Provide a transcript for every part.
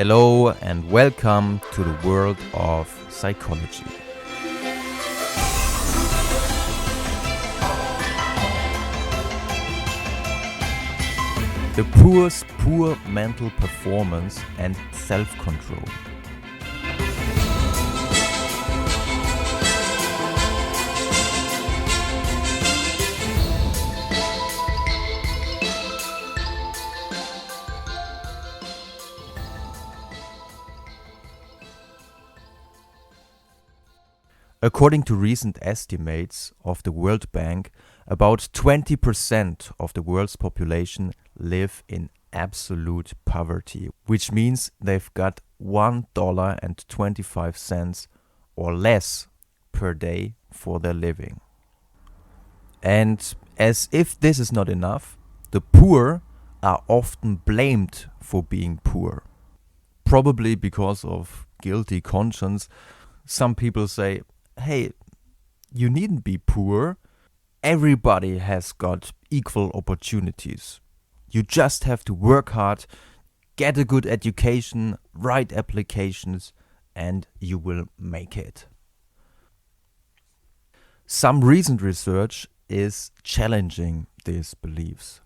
Hello and welcome to the world of psychology. The poor's poor mental performance and self-control. According to recent estimates of the World Bank, about 20% of the world's population live in absolute poverty, which means they've got $1.25 or less per day for their living. And as if this is not enough, the poor are often blamed for being poor. Probably because of guilty conscience, some people say, hey, you needn't be poor. Everybody has got equal opportunities. You just have to work hard, get a good education, write applications, and you will make it. Some recent research is challenging these beliefs,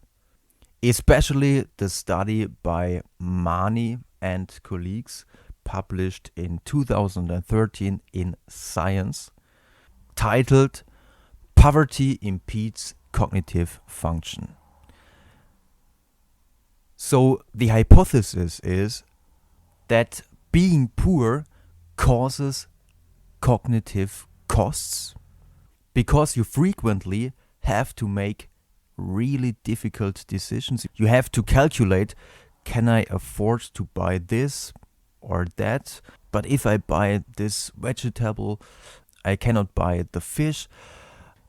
especially the study by Mani and colleagues published in 2013 in Science, titled Poverty Impedes Cognitive Function. So the hypothesis is that being poor causes cognitive costs because you frequently have to make really difficult decisions. You have to calculate, can I afford to buy this or that? But if I buy this vegetable, I cannot buy the fish.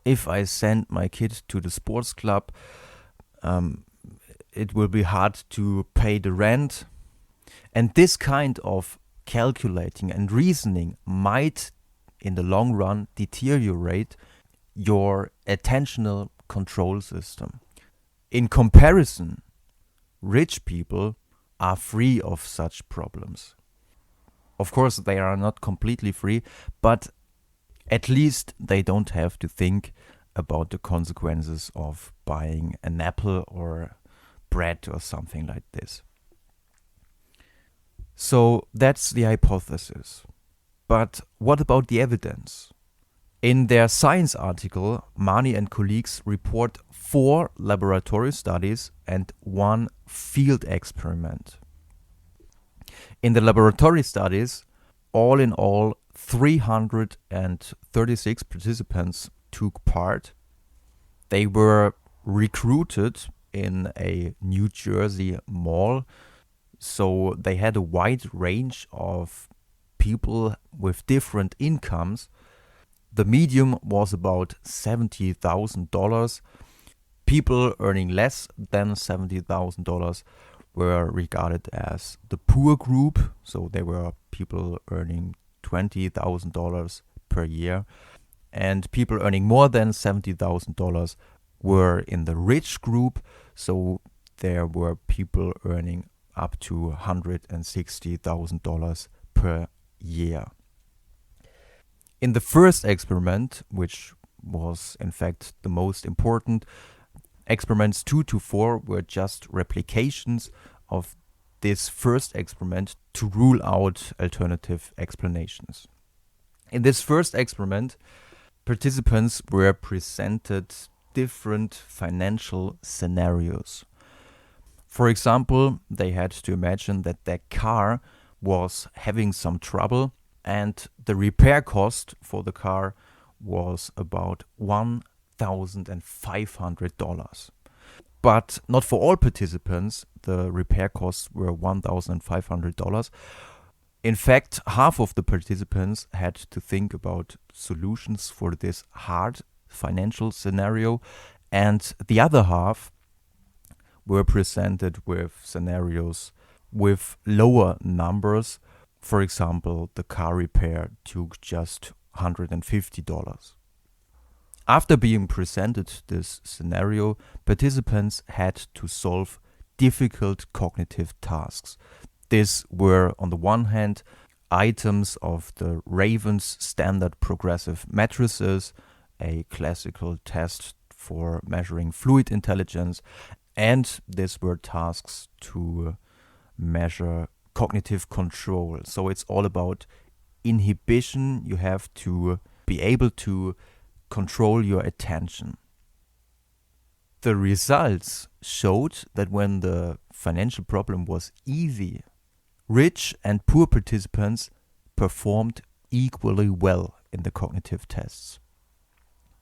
If I send my kid to the sports club, it will be hard to pay the rent. And this kind of calculating and reasoning might, in the long run, deteriorate your attentional control system. In comparison, rich people are free of such problems. Of course, they are not completely free, but at least they don't have to think about the consequences of buying an apple or bread or something like this. So that's the hypothesis. But what about the evidence? In their Science article, Mani and colleagues report 4 laboratory studies and 1 field experiment. In the laboratory studies, all in all, 336 participants took part. They were recruited in a New Jersey mall, so they had a wide range of people with different incomes. The median was about $70,000. People earning less than $70,000 were regarded as the poor group, so they were people earning $20,000 per year, and people earning more than $70,000 were in the rich group, so there were people earning up to $160,000 per year. In the first experiment, which was in fact the most important, experiments 2 to 4 were just replications of this first experiment to rule out alternative explanations. In this first experiment, participants were presented different financial scenarios. For example, they had to imagine that their car was having some trouble and the repair cost for the car was about $1,500. But not for all participants, the repair costs were $1,500. In fact, half of the participants had to think about solutions for this hard financial scenario, and the other half were presented with scenarios with lower numbers. For example, the car repair took just $150. After being presented this scenario, participants had to solve difficult cognitive tasks. These were, on the one hand, items of the Raven's standard progressive matrices, a classical test for measuring fluid intelligence, and these were tasks to measure cognitive control. So it's all about inhibition. You have to be able to control your attention. The results showed that when the financial problem was easy, rich and poor participants performed equally well in the cognitive tests.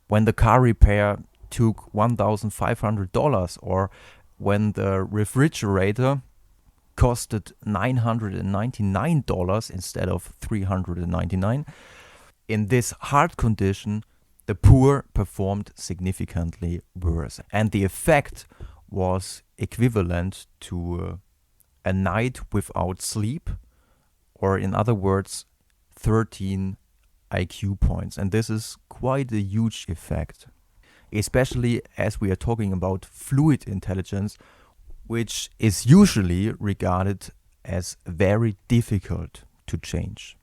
When the car repair took $1,500 or when the refrigerator costed $999 instead of $399, in this hard condition, the poor performed significantly worse. And the effect was equivalent to a night without sleep, or in other words, 13 IQ points. And this is quite a huge effect, especially as we are talking about fluid intelligence, which is usually regarded as very difficult to change.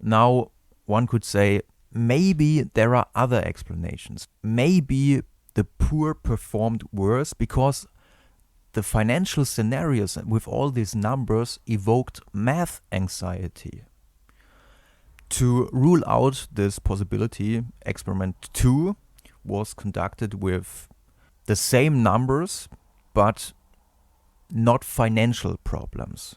Now, one could say, maybe there are other explanations. Maybe the poor performed worse because the financial scenarios with all these numbers evoked math anxiety. To rule out this possibility, experiment 2 was conducted with the same numbers, but not financial problems.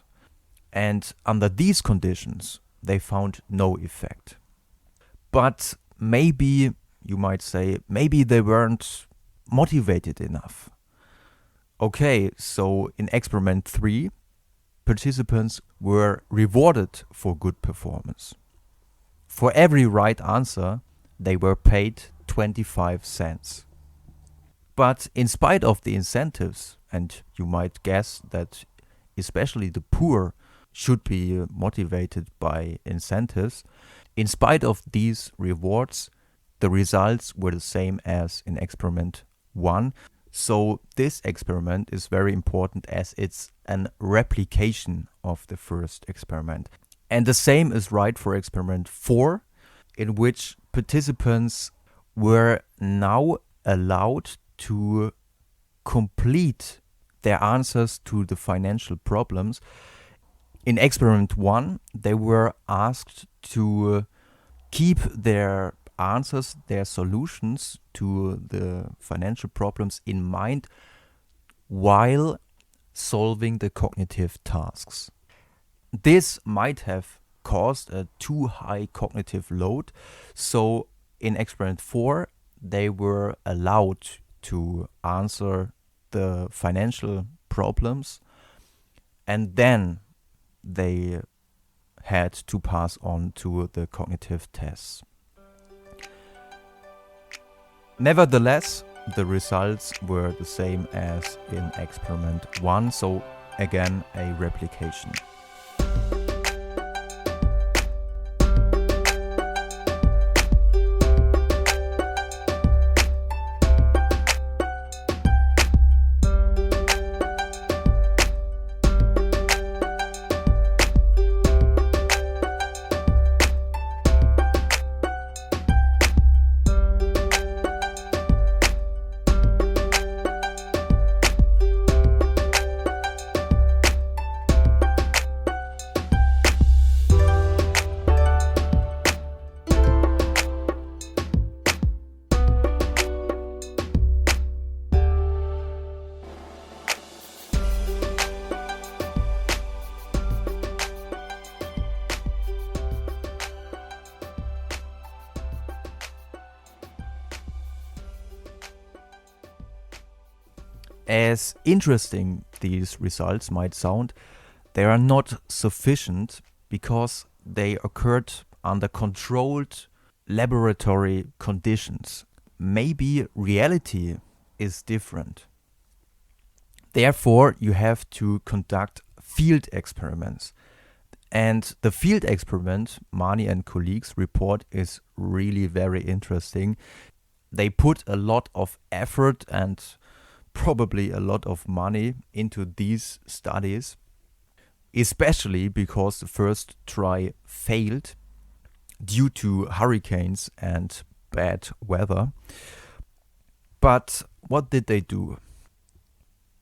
And under these conditions, they found no effect. But maybe, you might say, maybe they weren't motivated enough. Okay, so in experiment 3, participants were rewarded for good performance. For every right answer, they were paid 25 cents. But in spite of the incentives, and you might guess that especially the poor should be motivated by incentives, in spite of these rewards, the results were the same as in experiment 1. So this experiment is very important as it's an replication of the first experiment. And the same is right for experiment 4, in which participants were now allowed to complete their answers to the financial problems. In experiment 1, they were asked to keep their answers, their solutions to the financial problems in mind while solving the cognitive tasks. This might have caused a too high cognitive load, so in experiment 4, they were allowed to answer the financial problems, and then they had to pass on to the cognitive tests. Nevertheless, the results were the same as in experiment 1, so again a replication. As interesting these results might sound, they are not sufficient because they occurred under controlled laboratory conditions. Maybe reality is different. Therefore, you have to conduct field experiments. And the field experiment Mani and colleagues report is really very interesting. They put a lot of effort and probably a lot of money into these studies. especially because the first try failed due to hurricanes and bad weather. But what did they do?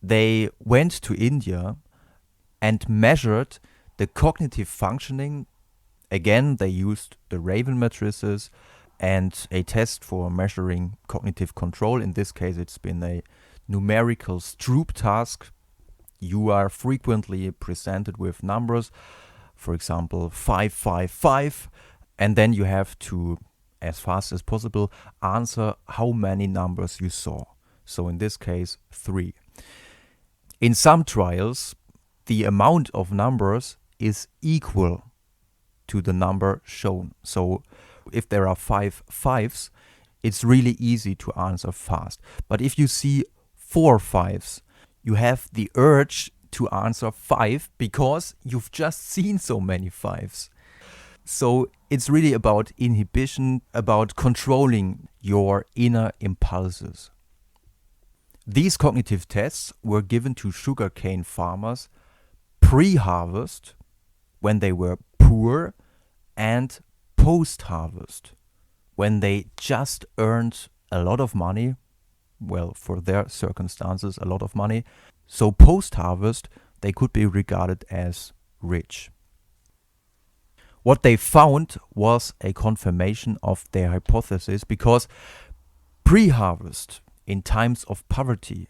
They went to India and measured the cognitive functioning. Again, they used the Raven matrices and a test for measuring cognitive control. In this case, it's been a numerical Stroop task. You are frequently presented with numbers, for example, 555, and then you have to, as fast as possible, answer how many numbers you saw. So in this case, 3. In some trials, the amount of numbers is equal to the number shown. So if there are 5 5s, it's really easy to answer fast. But if you see 4 5s, you have the urge to answer 5 because you've just seen so many 5s. So it's really about inhibition, about controlling your inner impulses. These cognitive tests were given to sugarcane farmers pre-harvest, when they were poor, and post-harvest, when they just earned a lot of money, well, for their circumstances, a lot of money. So post-harvest, they could be regarded as rich. What they found was a confirmation of their hypothesis, because pre-harvest, in times of poverty,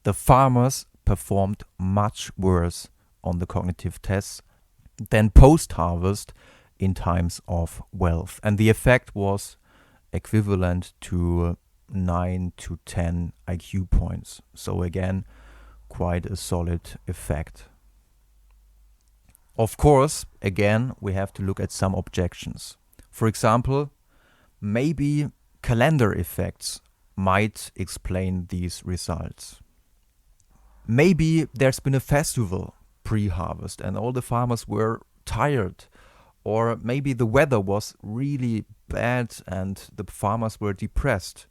the farmers performed much worse on the cognitive tests than post-harvest in times of wealth. And the effect was equivalent to 9 to 10 IQ points. So again, quite a solid effect. Of course, again, we have to look at some objections. For example, maybe calendar effects might explain these results. Maybe there's been a festival pre-harvest and all the farmers were tired, or maybe the weather was really bad and the farmers were depressed.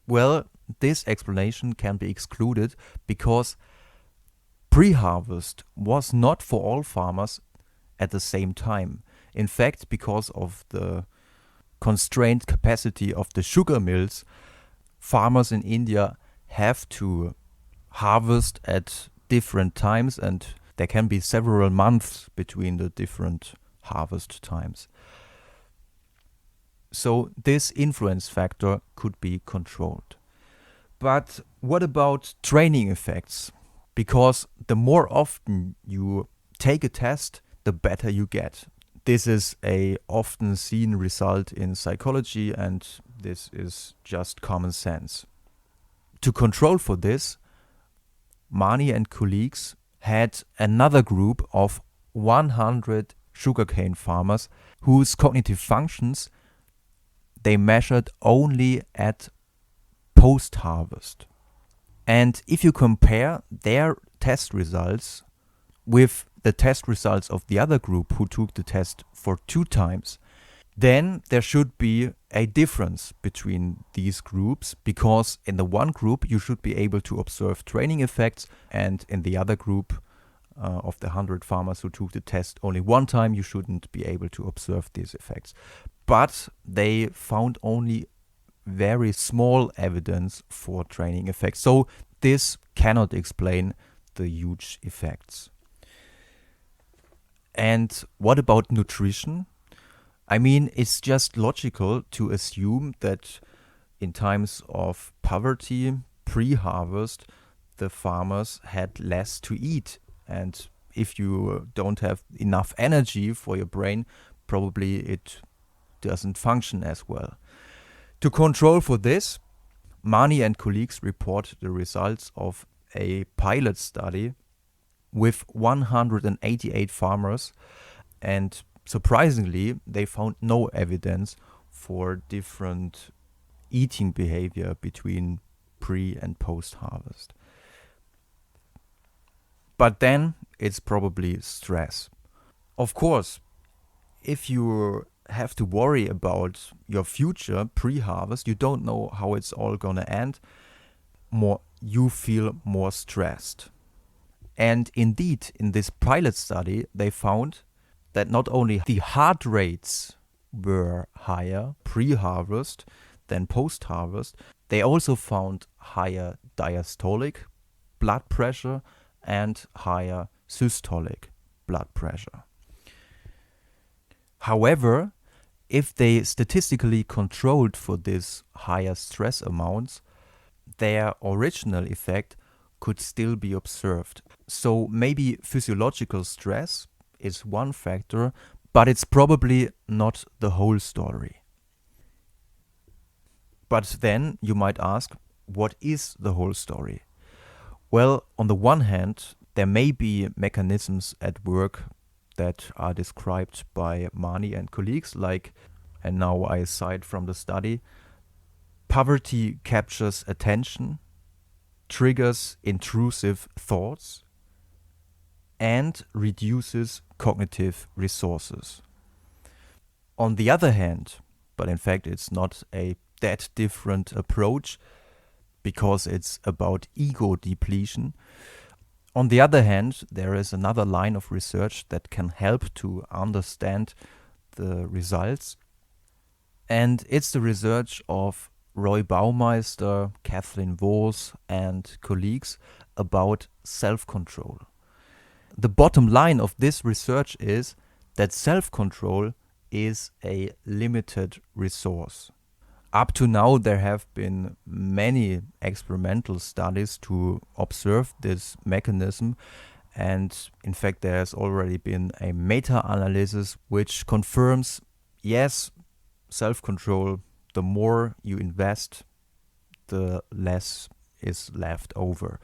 Well, this explanation can be excluded because pre-harvest was not for all farmers at the same time. In fact, because of the constrained capacity of the sugar mills, farmers in India have to harvest at different times, and there can be several months between the different harvest times. So this influence factor could be controlled. But what about training effects? Because the more often you take a test, the better you get. This is a often seen result in psychology, and this is just common sense. To control for this, Mani and colleagues had another group of 100 sugarcane farmers whose cognitive functions they measured only at post-harvest. And if you compare their test results with the test results of the other group who took the test for 2 times, then there should be a difference between these groups, because in the one group you should be able to observe training effects, and in the other group of the 100 farmers who took the test only 1 time, you shouldn't be able to observe these effects. But they found only very small evidence for training effects. So this cannot explain the huge effects. And what about nutrition? I mean, it's just logical to assume that in times of poverty, pre-harvest, the farmers had less to eat. And if you don't have enough energy for your brain, probably it doesn't function as well. To control for this, Mani and colleagues report the results of a pilot study with 188 farmers, and surprisingly, they found no evidence for different eating behavior between pre- and post-harvest. But then it's probably stress. Of course, if you have to worry about your future pre-harvest, you don't know how it's all gonna end, you feel more stressed. And indeed, in this pilot study, they found that not only the heart rates were higher pre-harvest than post-harvest, they also found higher diastolic blood pressure and higher systolic blood pressure. However, if they statistically controlled for these higher stress amounts, their original effect could still be observed. So maybe physiological stress is one factor, but it's probably not the whole story. But then you might ask, what is the whole story? Well, on the one hand, there may be mechanisms at work that are described by Mani and colleagues, like, and now I cite from the study, poverty captures attention, triggers intrusive thoughts, and reduces cognitive resources. On the other hand, but in fact it's not a that different approach because it's about ego depletion. On the other hand, there is another line of research that can help to understand the results. And it's the research of Roy Baumeister, Kathleen Vohs, and colleagues about self-control. The bottom line of this research is that self-control is a limited resource. Up to now, there have been many experimental studies to observe this mechanism. And in fact, there has already been a meta-analysis which confirms, yes, self-control, the more you invest, the less is left over.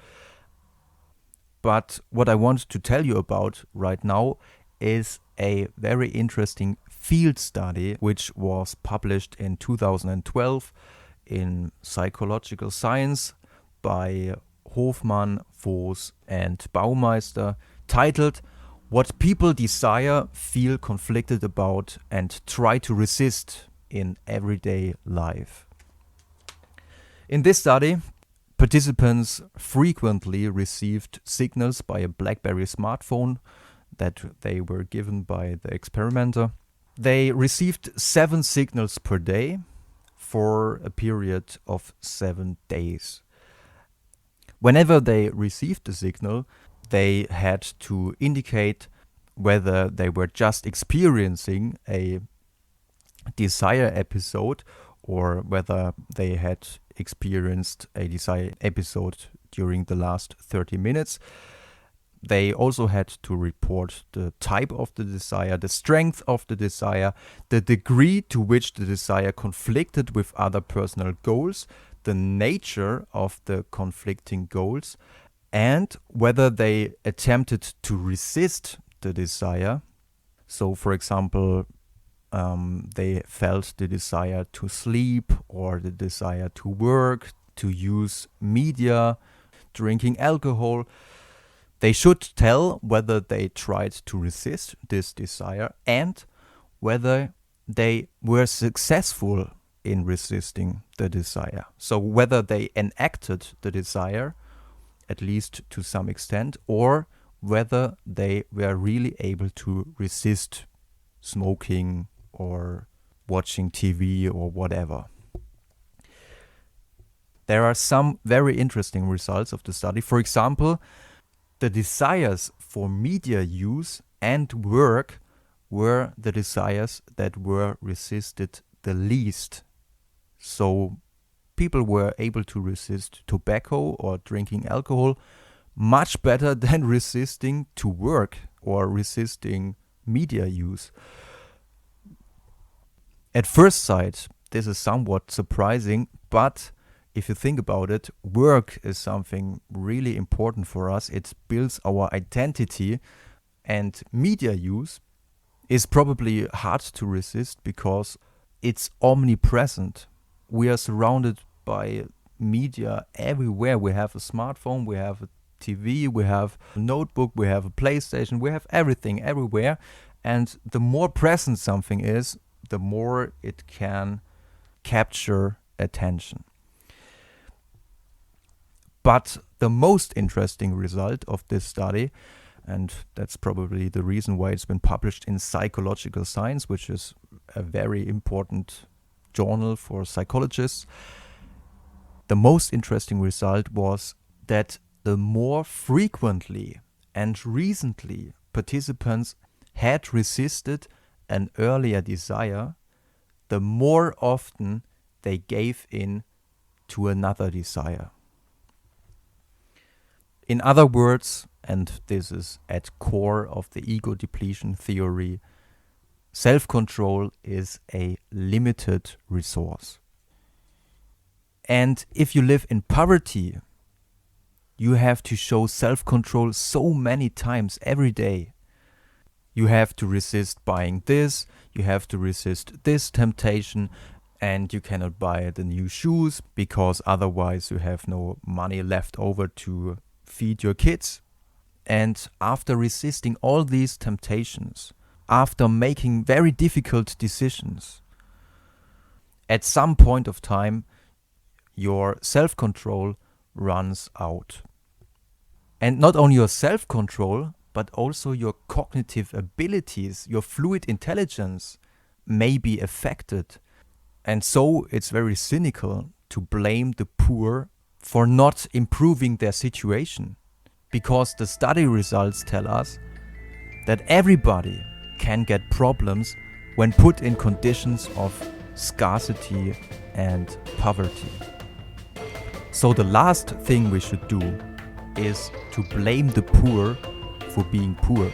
But what I want to tell you about right now is a very interesting field study which was published in 2012 in Psychological Science by Hofman, Vohs, and Baumeister, titled "What People Desire, Feel Conflicted About, and Try to Resist in Everyday Life." In this study, participants frequently received signals by a BlackBerry smartphone that they were given by the experimenter. They received 7 signals per day for a period of 7 days. Whenever they received the signal, they had to indicate whether they were just experiencing a desire episode or whether they had experienced a desire episode during the last 30 minutes. They also had to report the type of the desire, the strength of the desire, the degree to which the desire conflicted with other personal goals, the nature of the conflicting goals, and whether they attempted to resist the desire. So, for example, they felt the desire to sleep or the desire to work, to use media, drinking alcohol. They should tell whether they tried to resist this desire and whether they were successful in resisting the desire. So whether they enacted the desire, at least to some extent, or whether they were really able to resist smoking or watching TV or whatever. There are some very interesting results of the study. For example, the desires for media use and work were the desires that were resisted the least. So people were able to resist tobacco or drinking alcohol much better than resisting to work or resisting media use. At first sight, this is somewhat surprising, but if you think about it, work is something really important for us. It builds our identity, and media use is probably hard to resist because it's omnipresent. We are surrounded by media everywhere. We have a smartphone, we have a TV, we have a notebook, we have a PlayStation, we have everything everywhere. And the more present something is, the more it can capture attention. But The most interesting result of this study, and that's probably the reason why it's been published in Psychological Science, which is a very important journal for psychologists. The most interesting result was that the more frequently and recently participants had resisted an earlier desire, the more often they gave in to another desire. In other words, and this is at core of the ego depletion theory, self-control is a limited resource. And if you live in poverty, you have to show self-control so many times every day. You have to resist buying this, you have to resist this temptation, and you cannot buy the new shoes because otherwise you have no money left over to feed your kids. And after resisting all these temptations, after making very difficult decisions, at some point of time, your self-control runs out. And not only your self-control, but also your cognitive abilities, your fluid intelligence may be affected. And so it's very cynical to blame the poor for not improving their situation, because the study results tell us that everybody can get problems when put in conditions of scarcity and poverty. So the last thing we should do is to blame the poor for being poor.